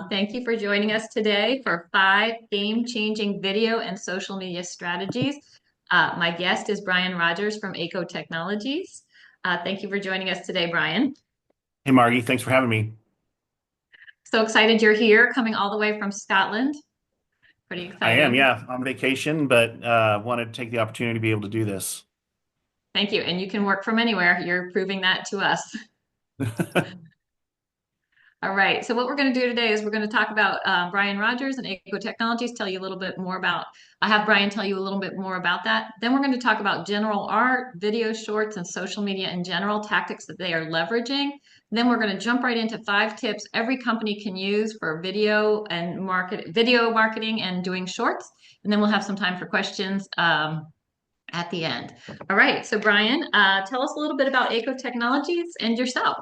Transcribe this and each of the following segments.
Thank you for joining us today for 5 game-changing video and social media strategies. My guest is Brian Rodgers from Aeko Technologies. Thank you for joining us today, Brian. Hey, Margie, thanks for having me. So excited you're here, coming all the way from Scotland. Pretty I am, exciting. yeah, on vacation, but wanted to take the opportunity to be able to do this. Thank you. And you can work from anywhere. You're proving that to us. All right. So what we're going to do today is we're going to talk about Brian Rodgers and Aeko Technologies. Tell you a little bit more about. I have Brian tell you a little bit more about that. Then we're going to talk about general art, video shorts, and social media in general tactics that they are leveraging. Then we're going to jump right into 5 tips every company can use for video marketing and doing shorts. And then we'll have some time for questions at the end. All right. So Brian, tell us a little bit about Aeko Technologies and yourself.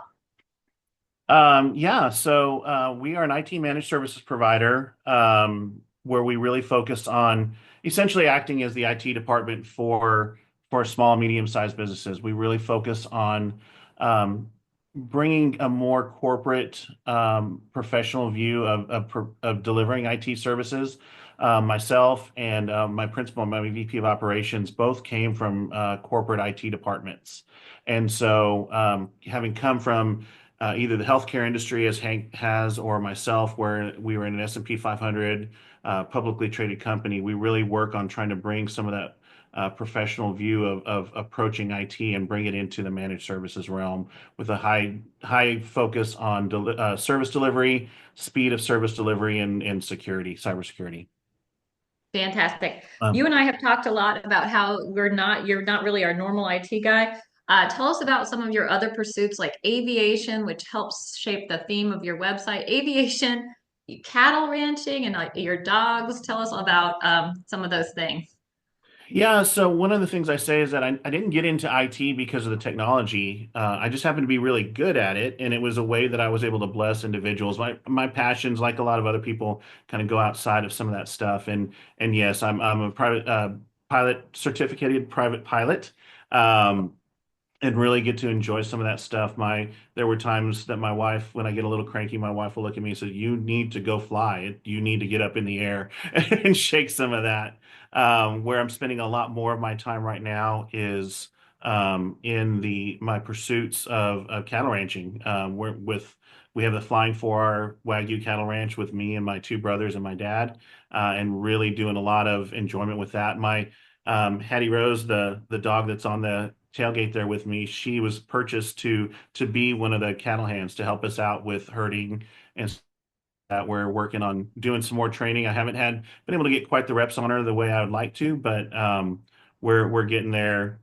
Yeah, so we are an IT managed services provider where we really focus on essentially acting as the IT department for small, medium-sized businesses. We really focus on um, bringing a more corporate, professional view of delivering IT services. Myself and my principal, my VP of operations, both came from corporate IT departments. And so, having come from either the healthcare industry as Hank has or myself, where we were in an S&P 500 publicly traded company. We really work on trying to bring some of that professional view of approaching IT and bring it into the managed services realm with a high focus on service delivery, speed of service delivery, and security, cybersecurity. Fantastic. You Um, and I have talked a lot about how you're not really our normal IT guy. Tell us about some of your other pursuits like aviation, which helps shape the theme of your website. Aviation, cattle ranching, and your dogs. Tell us about some of those things. Yeah, so one of the things I say is that I didn't get into IT because of the technology. I just happened to be really good at it, and it was a way that I was able to bless individuals. My passions, like a lot of other people, kind of go outside of some of that stuff. And yes, I'm a private pilot, certificated private pilot. Um, and really get to enjoy some of that stuff. There were times that my wife, when I get a little cranky, my wife will look at me and say, "You need to go fly. You need to get up in the air and shake some of that." Where I'm spending a lot more of my time right now is in the my pursuits of cattle ranching. We have the Flying 4R Wagyu cattle ranch with me and my 2 brothers and my dad, and really doing a lot of enjoyment with that. My Hattie Rose, the dog that's on the tailgate there with me, she was purchased to be one of the cattle hands to help us out with herding and that we're working on doing some more training. I haven't been able to get quite the reps on her the way I would like to, but we're getting there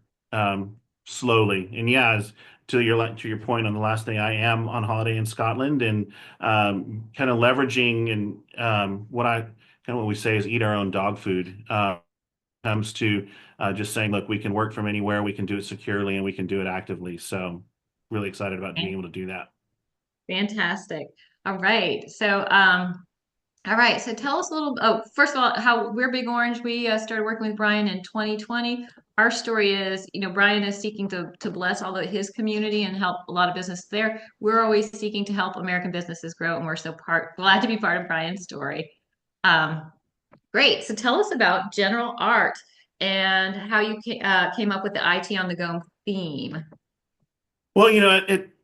slowly. And yeah, to your point on the last thing, I am on holiday in Scotland and kind of leveraging and what we say is eat our own dog food. Comes to just saying, look, we can work from anywhere, we can do it securely, and we can do it actively. So, really excited about being able to do that. Fantastic. All right. So tell us a little. Oh, first of all, how we're Big Orange. We started working with Brian in 2020. Our story is, Brian is seeking to bless all of his community and help a lot of business there. We're always seeking to help American businesses grow, and we're so glad to be part of Brian's story. Um, Great. So tell us about general art and how you came up with the IT on the go theme. Well,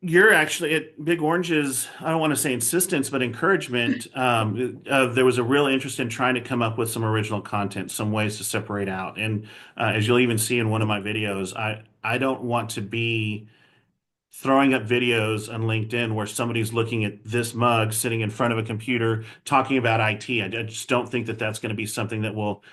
you're actually at Big Orange's, I don't want to say insistence, but encouragement. There was a real interest in trying to come up with some original content, some ways to separate out. And as you'll even see in one of my videos, I don't want to be throwing up videos on LinkedIn where somebody's looking at this mug sitting in front of a computer talking about IT. I just don't think that that's going to be something that will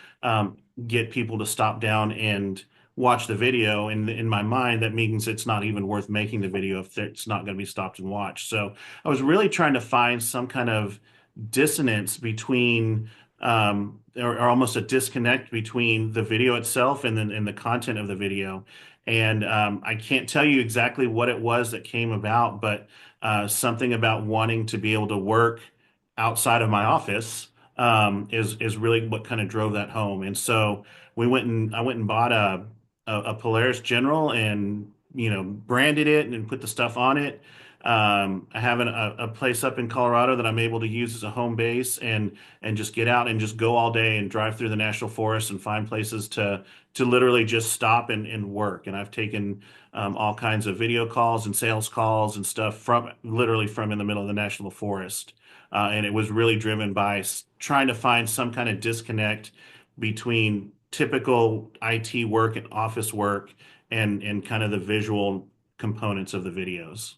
get people to stop down and watch the video. And in my mind, that means it's not even worth making the video if it's not going to be stopped and watched. So I was really trying to find some kind of dissonance between or almost a disconnect between the video itself and the content of the video. And I can't tell you exactly what it was that came about, but something about wanting to be able to work outside of my office is really what kind of drove that home. And so I went and bought a Polaris General and branded it and put the stuff on it. I have a place up in Colorado that I'm able to use as a home base and just get out and just go all day and drive through the national forest and find places to literally just stop and work. And I've taken all kinds of video calls and sales calls and stuff from literally from in the middle of the national forest. And it was really driven by trying to find some kind of disconnect between typical IT work and office work and kind of the visual components of the videos.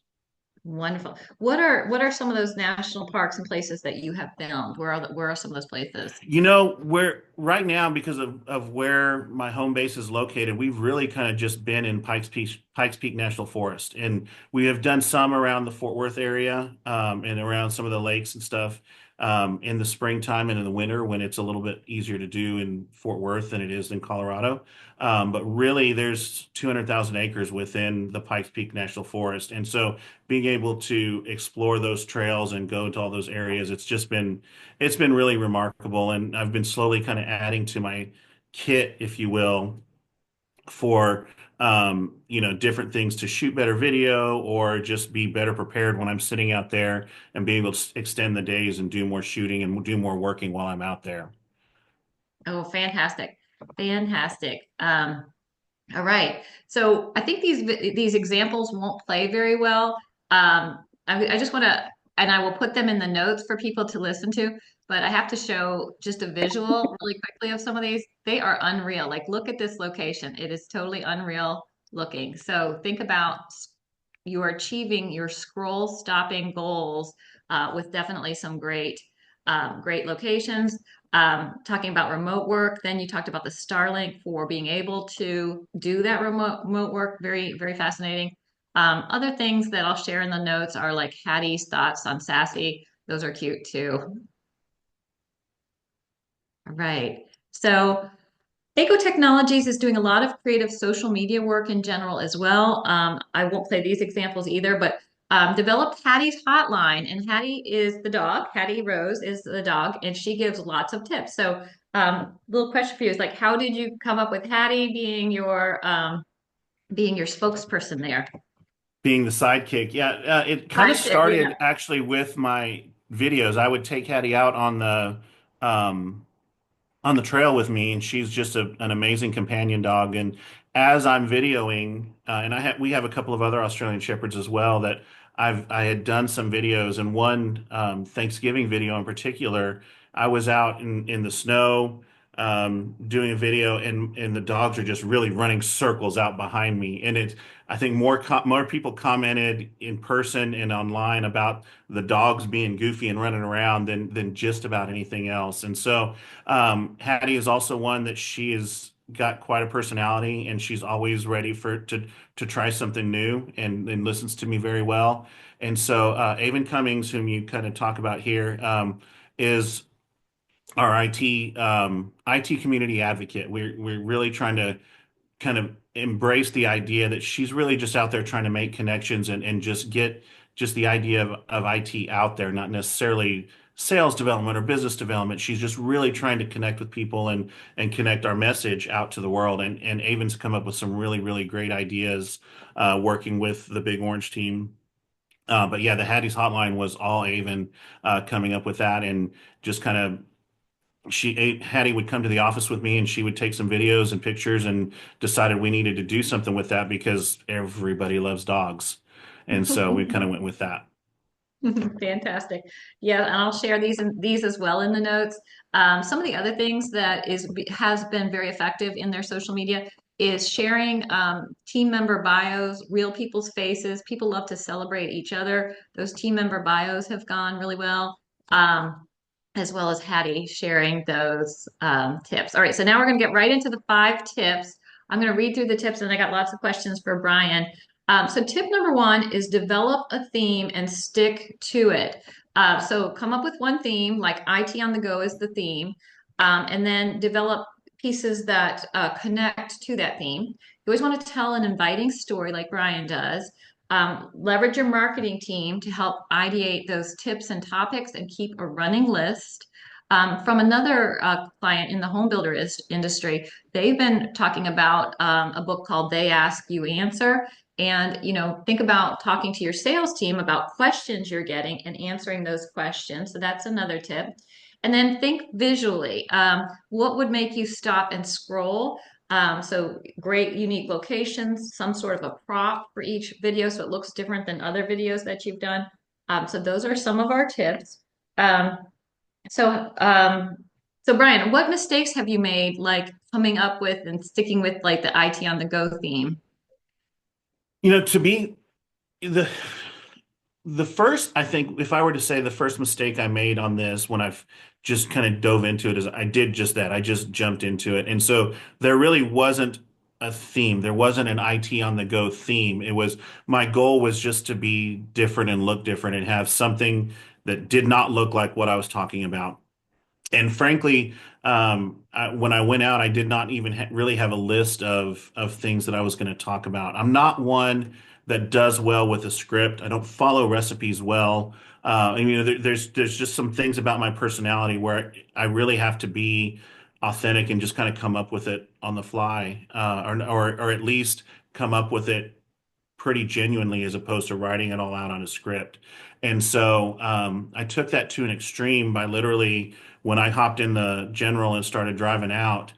Wonderful. What are some of those national parks and places that you have filmed? Where are some of those places? You know, where right now, because of where my home base is located, we've really kind of just been in Pikes Peak National Forest. And we have done some around the Fort Worth area, and around some of the lakes and stuff, in the springtime and in the winter when it's a little bit easier to do in Fort Worth than it is in Colorado. But really, there's 200,000 acres within the Pikes Peak National Forest. And so being able to explore those trails and go to all those areas, it's been really remarkable, and I've been slowly kind of adding to my kit, if you will, for different things to shoot better video or just be better prepared when I'm sitting out there and being able to extend the days and do more shooting and do more working while I'm out there. Oh, fantastic. Fantastic. All right. So I think these examples won't play very well. I just want to, and I will put them in the notes for people to listen to, but I have to show just a visual really quickly of some of these. They are unreal. Like, look at this location. It is totally unreal looking. So think about you are achieving your scroll stopping goals with definitely some great locations. Talking about remote work, then you talked about the Starlink for being able to do that remote work. Very, very fascinating. Other things that I'll share in the notes are like Hattie's thoughts on Sassy. Those are cute too. All right. So Aeko Technologies is doing a lot of creative social media work in general as well. I won't play these examples either, but developed Hattie's hotline, and Hattie is the dog. Hattie Rose is the dog, and she gives lots of tips. So, little question for you is like, how did you come up with Hattie being your spokesperson there? Being the sidekick, yeah, it kind of Sidekick, yeah. started actually with my videos. I would take Hattie out um, on the trail with me, and she's just an amazing companion dog. And as I'm videoing, and we have a couple of other Australian Shepherds as well that I had done some videos, and one Thanksgiving video in particular, I was out in the snow doing a video, and the dogs are just really running circles out behind me, and it. I think more people commented in person and online about the dogs being goofy and running around than just about anything else. And so Hattie is also one that she has got quite a personality, and she's always ready to try something new and listens to me very well. And so Avon Cummings, whom you kind of talk about here, is our IT community advocate. We're really trying to kind of embrace the idea that she's really just out there trying to make connections and just get just the idea of IT out there, not necessarily sales development or business development. She's just really trying to connect with people and connect our message out to the world. And Avon's come up with some really, really great ideas working with the Big Orange team. But yeah, the Hattie's Hotline was all Avon coming up with that and just kind of Hattie would come to the office with me and she would take some videos and pictures and decided we needed to do something with that because everybody loves dogs. And so we kind of went with that. Fantastic. Yeah, and I'll share these as well in the notes. Some of the other things that has been very effective in their social media is sharing team member bios, real people's faces. People love to celebrate each other. Those team member bios have gone really well. As well as Hattie sharing those tips. All right, so now we're going to get right into the 5 tips. I'm going to read through the tips, and I got lots of questions for Brian. So tip number 1 is develop a theme and stick to it. So come up with one theme, like IT on the go is the theme, and then develop pieces that connect to that theme. You always want to tell an inviting story like Brian does. Leverage your marketing team to help ideate those tips and topics and keep a running list. From another client in the home builder industry, they've been talking about a book called They Ask, You Answer. And, think about talking to your sales team about questions you're getting and answering those questions. So that's another tip. And then think visually. What would make you stop and scroll? So great, unique locations, some sort of a prop for each video so it looks different than other videos that you've done. So those are some of our tips. Um, so, um, so Brian, what mistakes have you made, like coming up with and sticking with like the IT on the go theme? To be the first, I think if I were to say the first mistake I made on this when I've just kind of dove into it is I did just that. I just jumped into it. And so there really wasn't a theme. There wasn't an IT on the go theme. It was my goal was just to be different and look different and have something that did not look like what I was talking about. And frankly, when I went out, I did not even really have a list of things that I was going to talk about. I'm not one that does well with a script. I don't follow recipes well. There's just some things about my personality where I really have to be authentic and just kind of come up with it on the fly, or at least come up with it pretty genuinely as opposed to writing it all out on a script. And so I took that to an extreme by literally, when I hopped in the general and started driving out,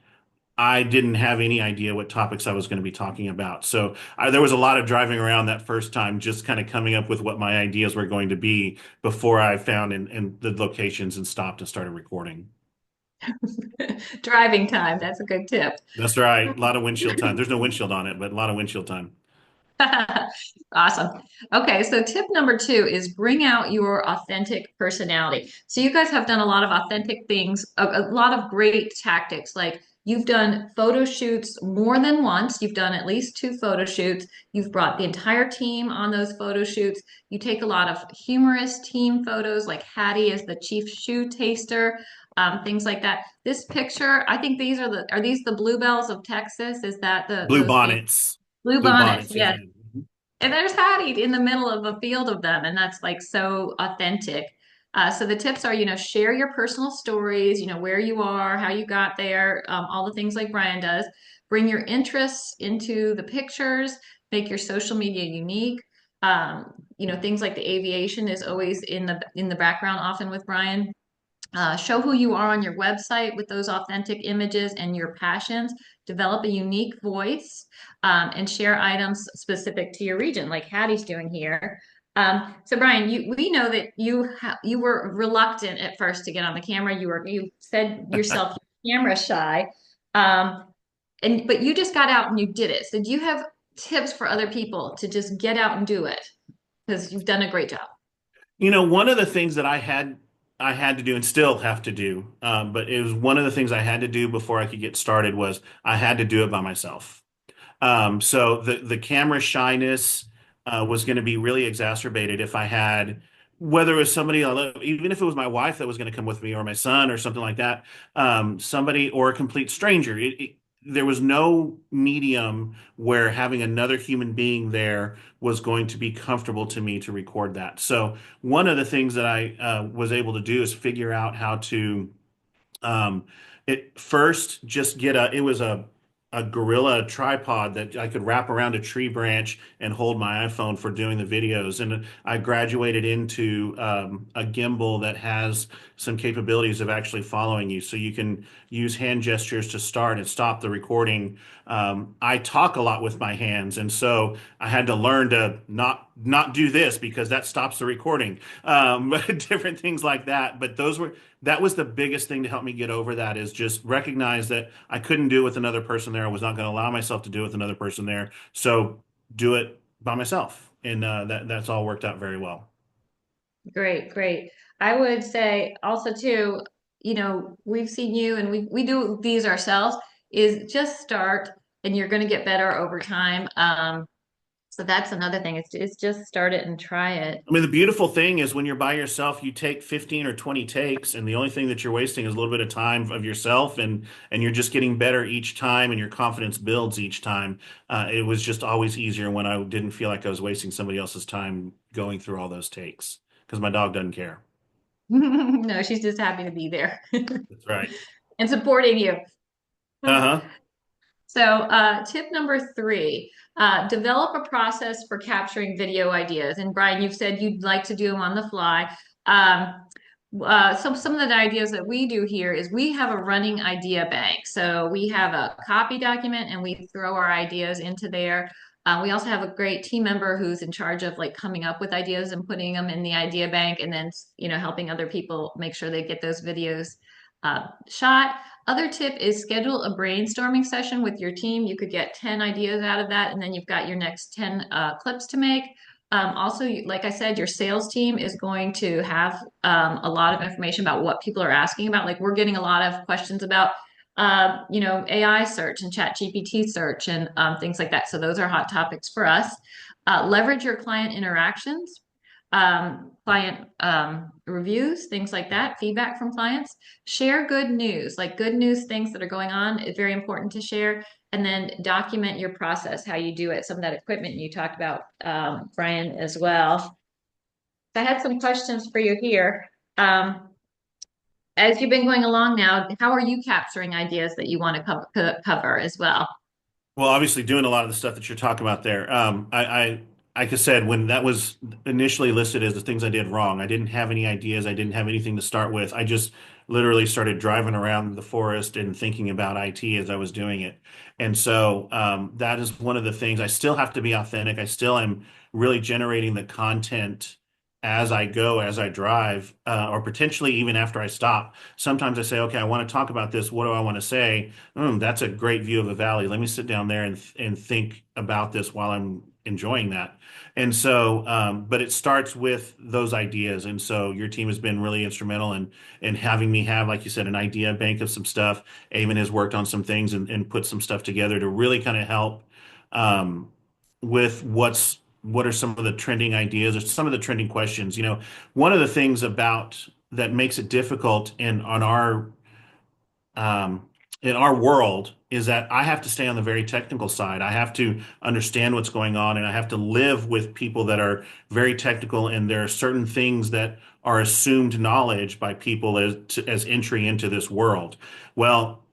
I didn't have any idea what topics I was going to be talking about. So there was a lot of driving around that first time, just kind of coming up with what my ideas were going to be before I found in the locations and stopped and started recording. Driving time, that's a good tip. That's right. A lot of windshield time. There's no windshield on it, but a lot of windshield time. Awesome. Okay, so tip number two is bring out your authentic personality. So you guys have done a lot of authentic things, a lot of great tactics. Like you've done photo shoots more than once. You've done at least two photo shoots. You've brought the entire team on those photo shoots. You take a lot of humorous team photos, like Hattie as the chief shoe taster, things like that. This picture, I think these are these the bluebells of Texas? Is that Blue those famous bonnets. blue Blue bonnets? bonnets, yes, Yes. ma'am. And there's Hattie in the middle of a field of them, and that's like so authentic. So the tips are, share your personal stories, where you are, how you got there, all the things like Brian does. Bring your interests into the pictures, make your social media unique. Things like the aviation is always in the background often with Brian. Show who you are on your website with those authentic images and your passions. Develop a unique voice and share items specific to your region, like Hattie's doing here. So Brian, we know that you were reluctant at first to get on the camera. You said yourself you're camera shy, um, but you just got out and you did it. So do you have tips for other people to just get out and do it? Because you've done a great job. One of the things that I had to do and still have to do, but it was one of the things I had to do before I could get started was I had to do it by myself. So the camera shyness was going to be really exacerbated if I had, whether it was somebody, even if it was my wife that was going to come with me or my son or something like that, somebody or a complete stranger. There was no medium where having another human being there was going to be comfortable to me to record that. So one of the things that I was able to do is figure out how to um, it first just get it was a gorilla tripod that I could wrap around a tree branch and hold my iPhone for doing the videos. And I graduated into a gimbal that has some capabilities of actually following you. So you can use hand gestures to start and stop the recording. I talk a lot with my hands, and so I had to learn to not do this because that stops the recording. Different things like that. But that was the biggest thing to help me get over that is just recognize that I couldn't do it with another person there. I was not going to allow myself to do it with another person there. So do it by myself. And that's all worked out very well. Great, great. I would say also too, we've seen you and we do these ourselves, is just start and you're going to get better over time. So that's another thing. It's just start it and try it. I mean, the beautiful thing is when you're by yourself, you take 15 or 20 takes, and the only thing that you're wasting is a little bit of time of yourself, and you're just getting better each time, and your confidence builds each time. It was just always easier when I didn't feel like I was wasting somebody else's time going through all those takes because my dog doesn't care. No, she's just happy to be there That's right. and supporting you. Uh-huh. So, tip number three, develop a process for capturing video ideas. And Brian, you've said you'd like to do them on the fly. Um, some of the ideas that we do here is we have a running idea bank. So we have a copy document and we throw our ideas into there. We also have a great team member who's in charge of like coming up with ideas and putting them in the idea bank, and then helping other people make sure they get those videos shot. Other tip is schedule a brainstorming session with your team. You could get 10 ideas out of that, and then you've got your next 10 clips to make. Also, like I said, your sales team is going to have a lot of information about what people are asking about. Like we're getting a lot of questions about, AI search and chat GPT search and things like that. So those are hot topics for us. Leverage your client interactions, client reviews, things like that, feedback from clients. Share good news, like good news things that are going on. It's very important to share. And then document your process, how you do it. Some of that equipment you talked about, Brian, as well. I had some questions for you here. As you've been going along now, how are you capturing ideas that you want to cover as well? Well, obviously, doing a lot of the stuff that you're talking about there. Like I said, when that was initially listed as the things I did wrong, I didn't have any ideas. I didn't have anything to start with. I just literally started driving around the forest and thinking about IT as I was doing it. And so that is one of the things. I still have to be authentic. I still am really generating the content as I go, as I drive, or potentially even after I stop. Sometimes I say, okay, I want to talk about this. What do I want to say? That's a great view of a valley. Let me sit down there and think about this while I'm enjoying that. And so, but it starts with those ideas. And so your team has been really instrumental in having me have, like you said, an idea bank of some stuff. Avon has worked on some things and put some stuff together to really kind of help um, with what are some of the trending ideas or some of the trending questions. One of the things about that makes it difficult um, in our world is that I have to stay on the very technical side. I have to understand what's going on, and I have to live with people that are very technical, and there are certain things that are assumed knowledge by people as entry into this world. Well,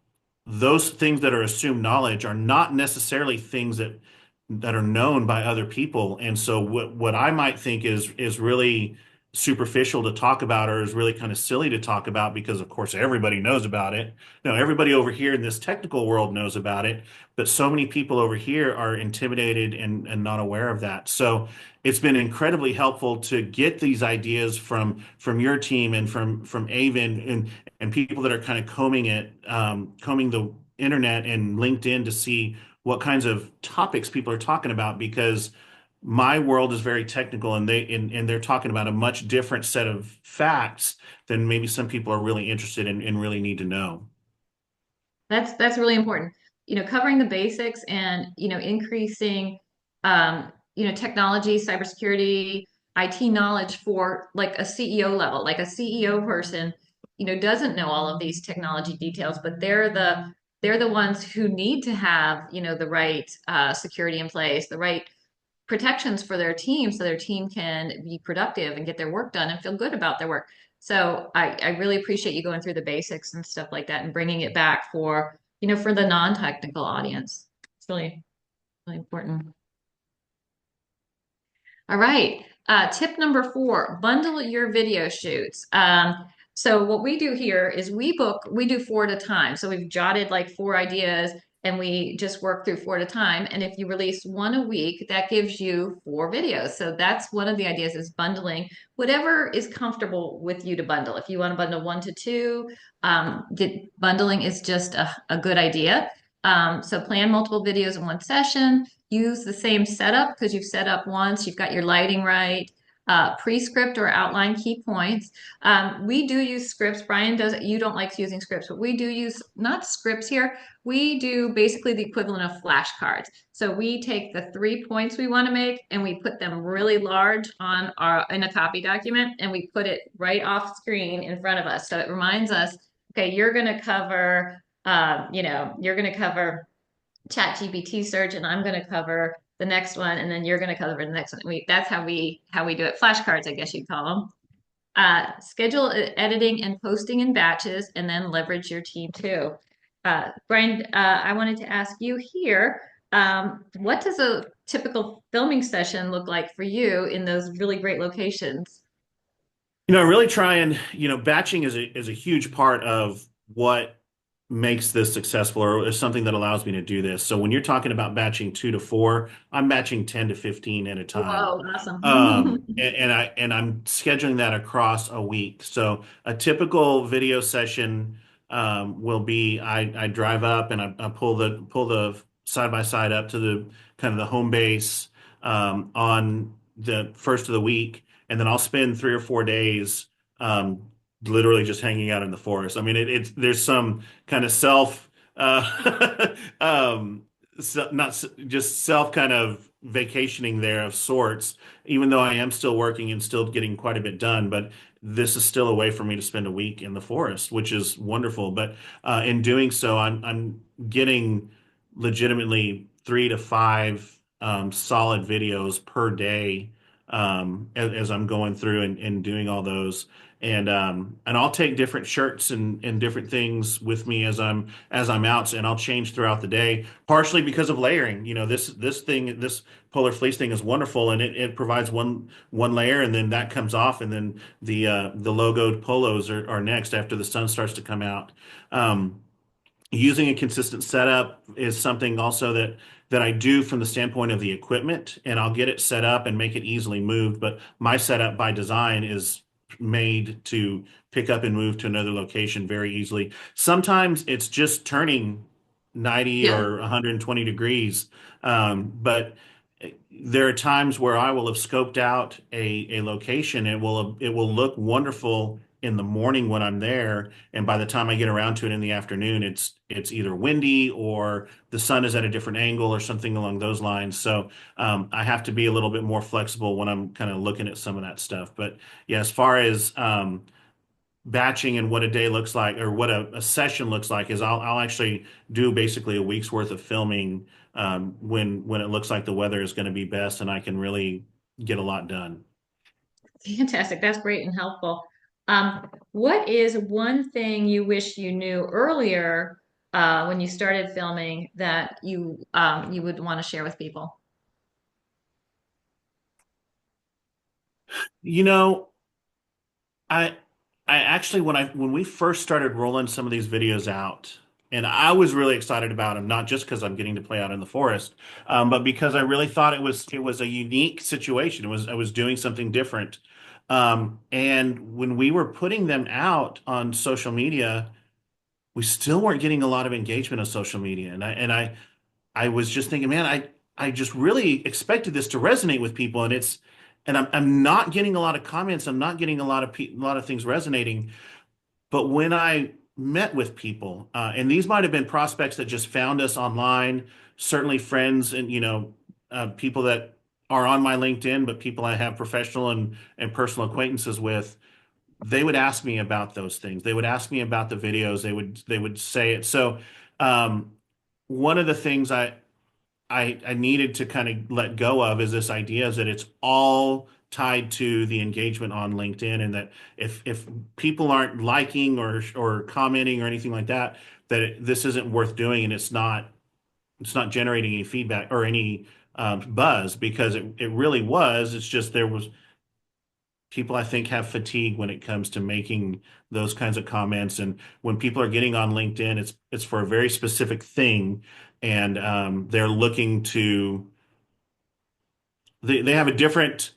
those things that are assumed knowledge are not necessarily things that are known by other people. And so what I might think is really superficial to talk about or is really kind of silly to talk about because of course everybody knows about it. No, everybody over here in this technical world knows about it, but so many people over here are intimidated and not aware of that. So it's been incredibly helpful to get these ideas from your team and from Avon and people that are kind of combing the internet and LinkedIn to see what kinds of topics people are talking about because my world is very technical and they're talking about a much different set of facts than maybe some people are really interested in and really need to know. That's really important. Covering the basics and increasing technology, cybersecurity, IT knowledge for like a CEO level, like a CEO person, doesn't know all of these technology details, but they're the ones who need to have, the right security in place, the right protections for their team so their team can be productive and get their work done and feel good about their work. So I really appreciate you going through the basics and stuff like that and bringing it back for the non-technical audience. It's really, really important. All right. Tip number four, bundle your video shoots. So what we do here is we do four at a time. So we've jotted like four ideas and we just work through four at a time. And if you release one a week, that gives you four videos. So that's one of the ideas is bundling whatever is comfortable with you to bundle. If you want to bundle one to two, bundling is just a good idea. So plan multiple videos in one session, use the same setup because you've set up once, you've got your lighting right, pre-script or outline key points. We do use scripts. Brian does, you don't like using scripts, but we do use not scripts here. We do basically the equivalent of flashcards. So we take the 3 points we want to make and we put them really large in a copy document and we put it right off screen in front of us. So it reminds us, okay, you're going to cover chat GPT search and I'm going to cover the next one and then you're going to cover the next one. That's how we do it. Flashcards, I guess you'd call them. Schedule editing and posting in batches and then leverage your team too. Brian, I wanted to ask you here, what does a typical filming session look like for you in those really great locations? I really try and, batching is a huge part of what makes this successful or is something that allows me to do this. So when you're talking about batching 2 to 4, I'm batching 10 to 15 at a time. Whoa, awesome. And I'm scheduling that across a week. So a typical video session will be I drive up and I pull the side by side up to the kind of the home base on the first of the week, and then I'll spend 3 or 4 days um, literally just hanging out in the forest. I mean, it's there's some kind of self, um, not just self kind of vacationing there of sorts, even though I am still working and still getting quite a bit done. But this is still a way for me to spend a week in the forest, which is wonderful. But in doing so, I'm getting legitimately 3 to 5 solid videos per day as I'm going through and doing all those. And I'll take different shirts and different things with me as I'm out, and I'll change throughout the day, partially because of layering. This polar fleece thing is wonderful, and it provides one layer, and then that comes off, and then the logoed polos are next after the sun starts to come out. Um, Using a consistent setup is something also that I do from the standpoint of the equipment, and I'll get it set up and make it easily moved. But my setup by design is made to pick up and move to another location very easily. Sometimes it's just turning 90 Yeah. or 120 degrees. But there are times where I will have scoped out a location. It will look wonderful in the morning when I'm there, and by the time I get around to it in the afternoon, it's either windy or the sun is at a different angle or something along those lines. So I have to be a little bit more flexible when I'm kind of looking at some of that stuff. But yeah, as far as batching and what a day looks like or what a session looks like is I'll actually do basically a week's worth of filming when it looks like the weather is going to be best and I can really get a lot done. Fantastic. That's great and helpful. What is one thing you wish you knew earlier when you started filming that you would want to share with people? You know, I I actually when we first started rolling some of these videos out, and I was really excited about them, not just because I'm getting to play out in the forest, but because I really thought it was a unique situation. I was doing something different. And when we were putting them out on social media, we still weren't getting a lot of engagement on social media. And I was just thinking, man, I just really expected this to resonate with people, and I'm not getting a lot of comments. I'm not getting a lot of things resonating. But when I met with people, and these might have been prospects that just found us online, certainly friends and people that are on my LinkedIn, but people I have professional and personal acquaintances with, they would ask me about those things. They would ask me about the videos. They would say it. So um, one of the things I needed to kind of let go of is this idea is that it's all tied to the engagement on LinkedIn, and that if people aren't liking or commenting or anything like that, this isn't worth doing, and it's not generating any feedback or any buzz, because it really was. It's just there was people, I think, have fatigue when it comes to making those kinds of comments. And when people are getting on LinkedIn, it's for a very specific thing, and they're looking to they have a different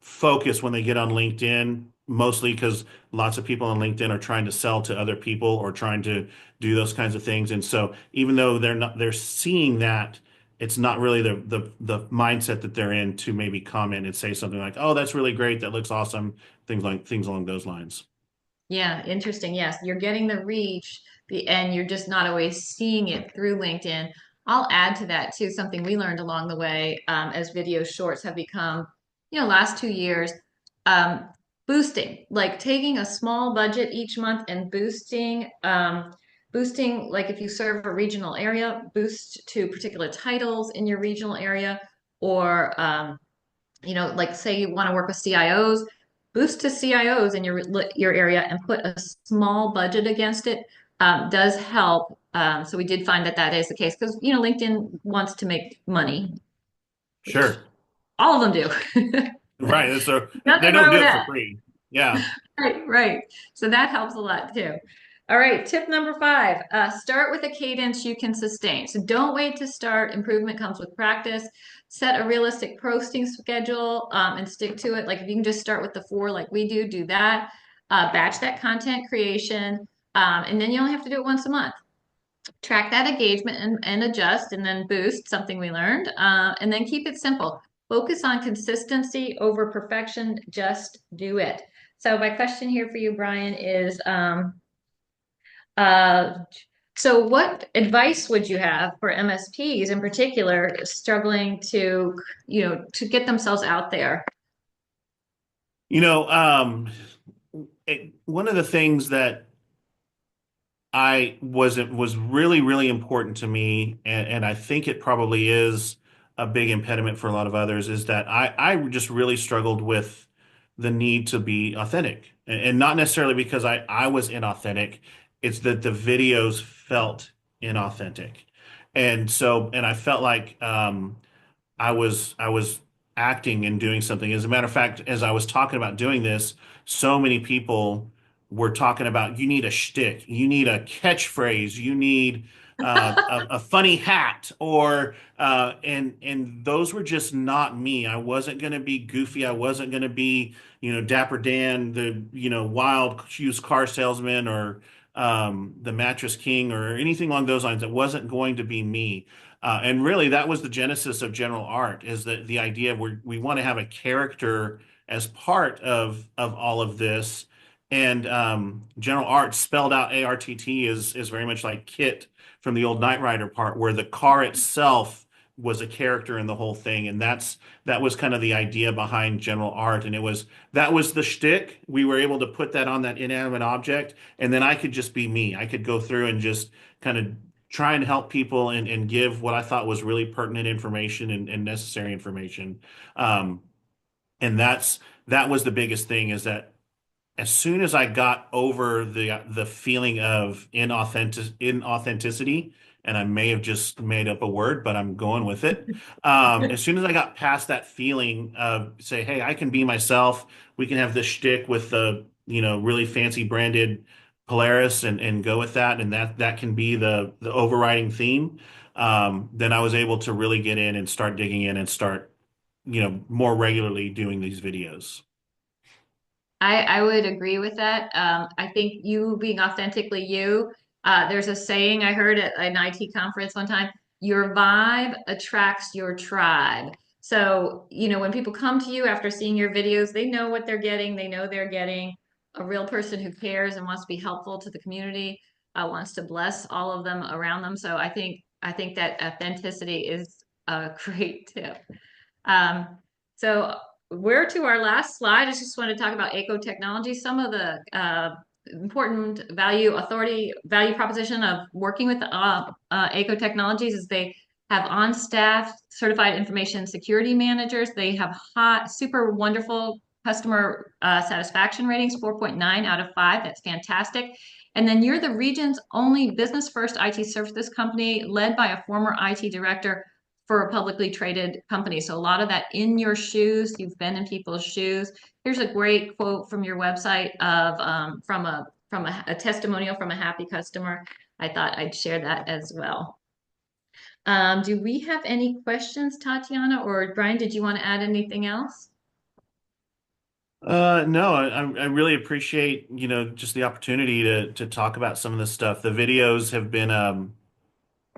focus when they get on LinkedIn, mostly because lots of people on LinkedIn are trying to sell to other people or trying to do those kinds of things. And so even though they're seeing that, it's not really the mindset that they're in to maybe comment and say something like, "Oh, that's really great. That looks awesome." Things along those lines. Yeah, interesting. Yes, you're getting the reach, and you're just not always seeing it through LinkedIn. I'll add to that too, something we learned along the way as video shorts have become, last 2 years, um, boosting, like taking a small budget each month and boosting, like if you serve a regional area, boost to particular titles in your regional area, or like say you want to work with CIOs, boost to CIOs in your area and put a small budget against it. does help. So we did find that that is the case because, LinkedIn wants to make money, which Sure. all of them do. Right. So they Nothing don't wrong do with it for that. free. Yeah. Right, right. So that helps a lot too. All right, tip number five, start with a cadence you can sustain. So don't wait to start. Improvement comes with practice. Set a realistic posting schedule and stick to it. Like if you can just start with the four like we do, do that. Batch that content creation. And then you only have to do it once a month. Track that engagement and adjust and then boost, something we learned. And then keep it simple. Focus on consistency over perfection. Just do it. So my question here for you, Brian, is uh, so what advice would you have for MSPs in particular struggling to get themselves out there? You know, one of the things that I was really, really important to me, and I think it probably is a big impediment for a lot of others, is that I just really struggled with the need to be authentic. And not necessarily because I was inauthentic, it's that the videos felt inauthentic. And I felt like I was acting and doing something. As a matter of fact, as I was talking about doing this, so many people were talking about you need a shtick, you need a catchphrase, you need a funny hat, or and those were just not me. I wasn't going to be goofy. I wasn't going to be Dapper Dan, the wild used car salesman, or the Mattress King, or anything along those lines. It wasn't going to be me. And really, that was the genesis of general art, is that the idea of we want to have a character as part of all of this. And general art, spelled out ARTT, is very much like Kit from the old Knight Rider part, where the car itself was a character in the whole thing. And that was kind of the idea behind general art. And that was the shtick. We were able to put that on that inanimate object, and then I could just be me. I could go through and just kind of try and help people and give what I thought was really pertinent information and necessary information. Um, and that was the biggest thing, is that as soon as I got over the feeling of inauthenticity, and I may have just made up a word, but I'm going with it. As soon as I got past that feeling of say, hey, I can be myself. We can have this shtick with the really fancy branded Polaris and go with that, and that can be the overriding theme. Then I was able to really get in and start digging in and start more regularly doing these videos. I would agree with that. I think you being authentically you, there's a saying I heard at an IT conference one time, your vibe attracts your tribe. So, when people come to you after seeing your videos, they know what they're getting. They know they're getting a real person who cares and wants to be helpful to the community, wants to bless all of them around them. So I think that authenticity is a great tip. Um, so we're to our last slide. I just want to talk about Aeko Technologies. Some of the important value proposition of working with Aeko Technologies is they have on staff certified information security managers. They have hot, super wonderful customer satisfaction ratings, 4.9 out of 5. That's fantastic. And then you're the region's only business first IT services company led by a former IT director for a publicly traded company. So a lot of that in your shoes, you've been in people's shoes. Here's a great quote from your website of from a testimonial from a happy customer. I thought I'd share that as well. Do we have any questions, Tatiana or Brian? Did you want to add anything else? No, I really appreciate, just the opportunity to talk about some of this stuff. The videos have been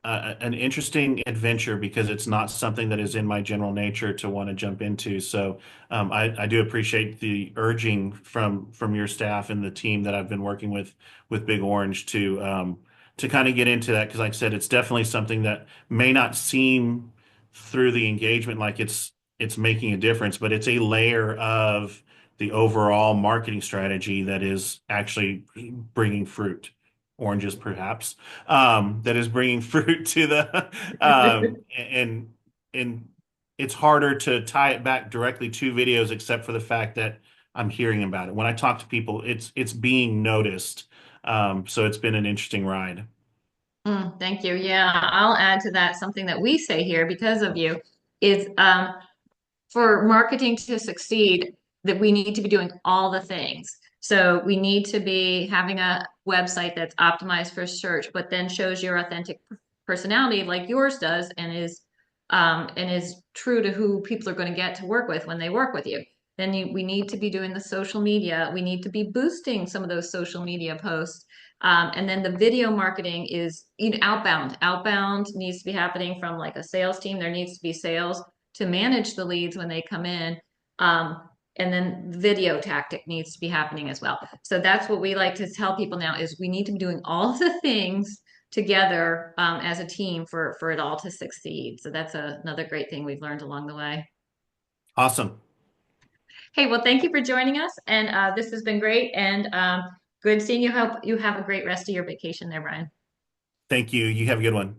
an interesting adventure because it's not something that is in my general nature to want to jump into. So I do appreciate the urging from your staff and the team that I've been working with Big Orange to kind of get into that, because like I said, it's definitely something that may not seem through the engagement like it's making a difference, but it's a layer of the overall marketing strategy that is actually bringing fruit. Oranges, perhaps, that is bringing fruit to the and it's harder to tie it back directly to videos, except for the fact that I'm hearing about it. When I talk to people, it's being noticed. So it's been an interesting ride. Thank you. Yeah, I'll add to that something that we say here because of you is for marketing to succeed, that we need to be doing all the things. So we need to be having a website that's optimized for search, but then shows your authentic personality like yours does and is true to who people are going to get to work with when they work with you. We need to be doing the social media. We need to be boosting some of those social media posts. And then the video marketing is, outbound. Outbound needs to be happening from like a sales team. There needs to be sales to manage the leads when they come in. And then video tactic needs to be happening as well. So that's what we like to tell people now is we need to be doing all the things together as a team for it all to succeed. So that's another great thing we've learned along the way. Awesome. Hey, well, thank you for joining us, and this has been great and good seeing you. Hope you have a great rest of your vacation there, Brian. Thank you. You have a good one.